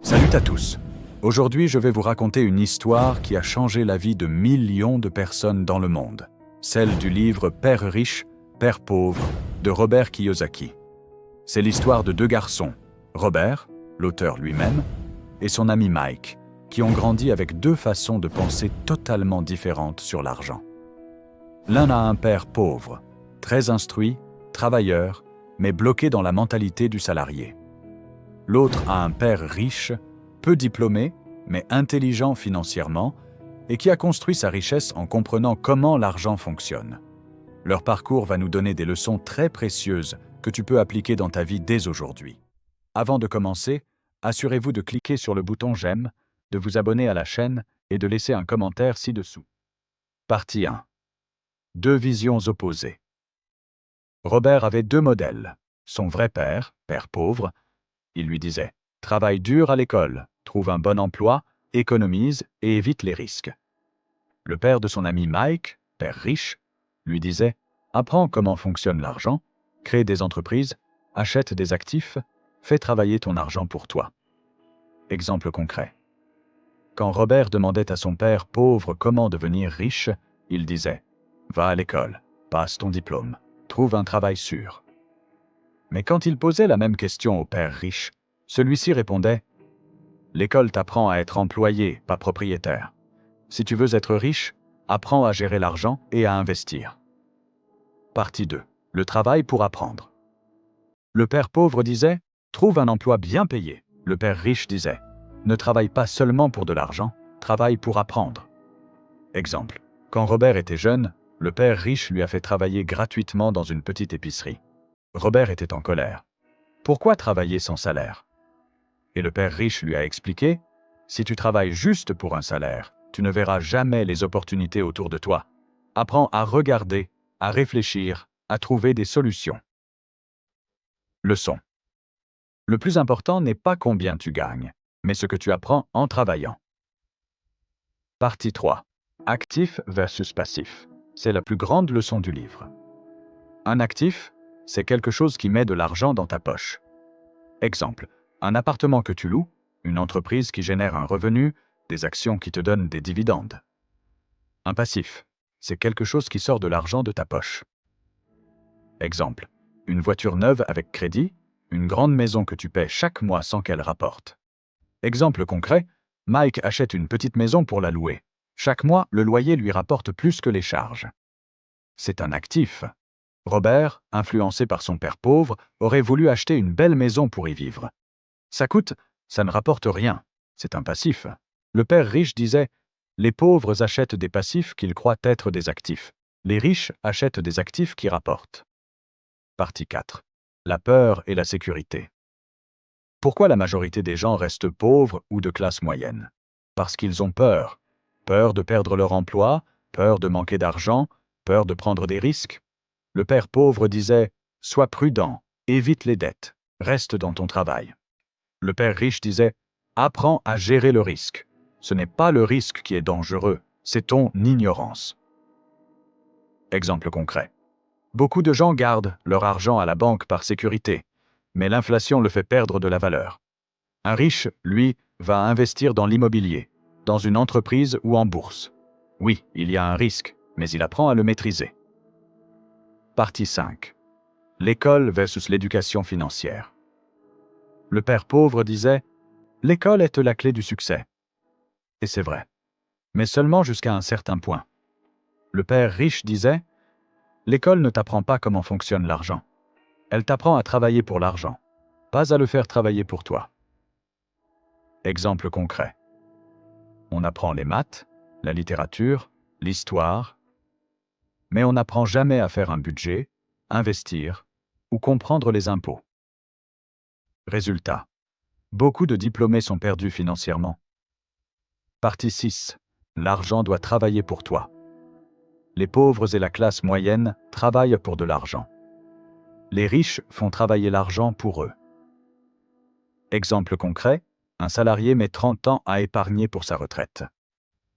Salut à tous. Aujourd'hui, je vais vous raconter une histoire qui a changé la vie de millions de personnes dans le monde. Celle du livre Père riche, Père pauvre de Robert Kiyosaki. C'est l'histoire de deux garçons, Robert, l'auteur lui-même, et son ami Mike, qui ont grandi avec deux façons de penser totalement différentes sur l'argent. L'un a un père pauvre, très instruit, travailleur, mais bloqué dans la mentalité du salarié. L'autre a un père riche, peu diplômé, mais intelligent financièrement, et qui a construit sa richesse en comprenant comment l'argent fonctionne. Leur parcours va nous donner des leçons très précieuses que tu peux appliquer dans ta vie dès aujourd'hui. Avant de commencer, assurez-vous de cliquer sur le bouton j'aime, de vous abonner à la chaîne et de laisser un commentaire ci-dessous. Partie 1. Deux visions opposées. Robert avait deux modèles. Son vrai père, père pauvre, il lui disait « Travaille dur à l'école, trouve un bon emploi, économise et évite les risques. » Le père de son ami Mike, père riche, lui disait « Apprends comment fonctionne l'argent, crée des entreprises, achète des actifs, fais travailler ton argent pour toi. » Exemple concret. Quand Robert demandait à son père pauvre comment devenir riche, il disait « Va à l'école, passe ton diplôme, trouve un travail sûr. » Mais quand il posait la même question au père riche, celui-ci répondait « L'école t'apprend à être employé, pas propriétaire. Si tu veux être riche, apprends à gérer l'argent et à investir. » Partie 2. Le travail pour apprendre. Le père pauvre disait « Trouve un emploi bien payé. » Le père riche disait « Ne travaille pas seulement pour de l'argent, travaille pour apprendre. » Exemple. Quand Robert était jeune, le père riche lui a fait travailler gratuitement dans une petite épicerie. Robert était en colère. Pourquoi travailler sans salaire? Et le père riche lui a expliqué « Si tu travailles juste pour un salaire, tu ne verras jamais les opportunités autour de toi. Apprends à regarder, à réfléchir, à trouver des solutions. » Leçon. Le plus important n'est pas combien tu gagnes, mais ce que tu apprends en travaillant. Partie 3. Actif versus passif. C'est la plus grande leçon du livre. Un actif, c'est quelque chose qui met de l'argent dans ta poche. Exemple, un appartement que tu loues, une entreprise qui génère un revenu, des actions qui te donnent des dividendes. Un passif, c'est quelque chose qui sort de l'argent de ta poche. Exemple, une voiture neuve avec crédit, une grande maison que tu paies chaque mois sans qu'elle rapporte. Exemple concret, Mike achète une petite maison pour la louer. Chaque mois, le loyer lui rapporte plus que les charges. C'est un actif. Robert, influencé par son père pauvre, aurait voulu acheter une belle maison pour y vivre. Ça coûte, ça ne rapporte rien. C'est un passif. Le père riche disait « Les pauvres achètent des passifs qu'ils croient être des actifs. Les riches achètent des actifs qui rapportent. » Partie 4. La peur et la sécurité. Pourquoi la majorité des gens restent pauvres ou de classe moyenne? Parce qu'ils ont peur. Peur de perdre leur emploi, peur de manquer d'argent, peur de prendre des risques. Le père pauvre disait « Sois prudent, évite les dettes, reste dans ton travail. » Le père riche disait « Apprends à gérer le risque. Ce n'est pas le risque qui est dangereux, c'est ton ignorance. » Exemple concret. Beaucoup de gens gardent leur argent à la banque par sécurité, mais l'inflation le fait perdre de la valeur. Un riche, lui, va investir dans l'immobilier, dans une entreprise ou en bourse. Oui, il y a un risque, mais il apprend à le maîtriser. Partie 5. L'école versus l'éducation financière. Le père pauvre disait « L'école est la clé du succès. » Et c'est vrai, mais seulement jusqu'à un certain point. Le père riche disait « L'école ne t'apprend pas comment fonctionne l'argent. Elle t'apprend à travailler pour l'argent, pas à le faire travailler pour toi. » Exemple concret. On apprend les maths, la littérature, l'histoire, mais on n'apprend jamais à faire un budget, investir ou comprendre les impôts. Résultat. Beaucoup de diplômés sont perdus financièrement. Partie 6. L'argent doit travailler pour toi. Les pauvres et la classe moyenne travaillent pour de l'argent. Les riches font travailler l'argent pour eux. Exemple concret, un salarié met 30 ans à épargner pour sa retraite.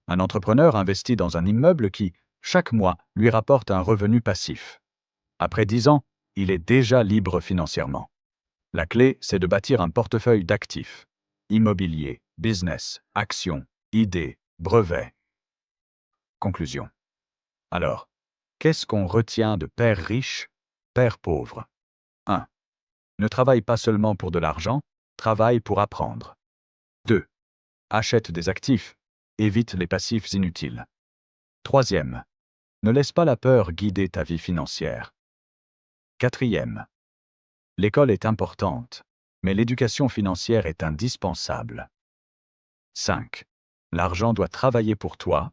Un entrepreneur investit dans un immeuble qui, chaque mois, lui rapporte un revenu passif. Après 10 ans, il est déjà libre financièrement. La clé, c'est de bâtir un portefeuille d'actifs. Immobilier, business, actions, idées, brevets. Conclusion. Alors, qu'est-ce qu'on retient de Père riche, Père pauvre? 1. Ne travaille pas seulement pour de l'argent, travaille pour apprendre. 2. Achète des actifs, évite les passifs inutiles. 3e. Ne laisse pas la peur guider ta vie financière. 4e. L'école est importante, mais l'éducation financière est indispensable. 5. L'argent doit travailler pour toi,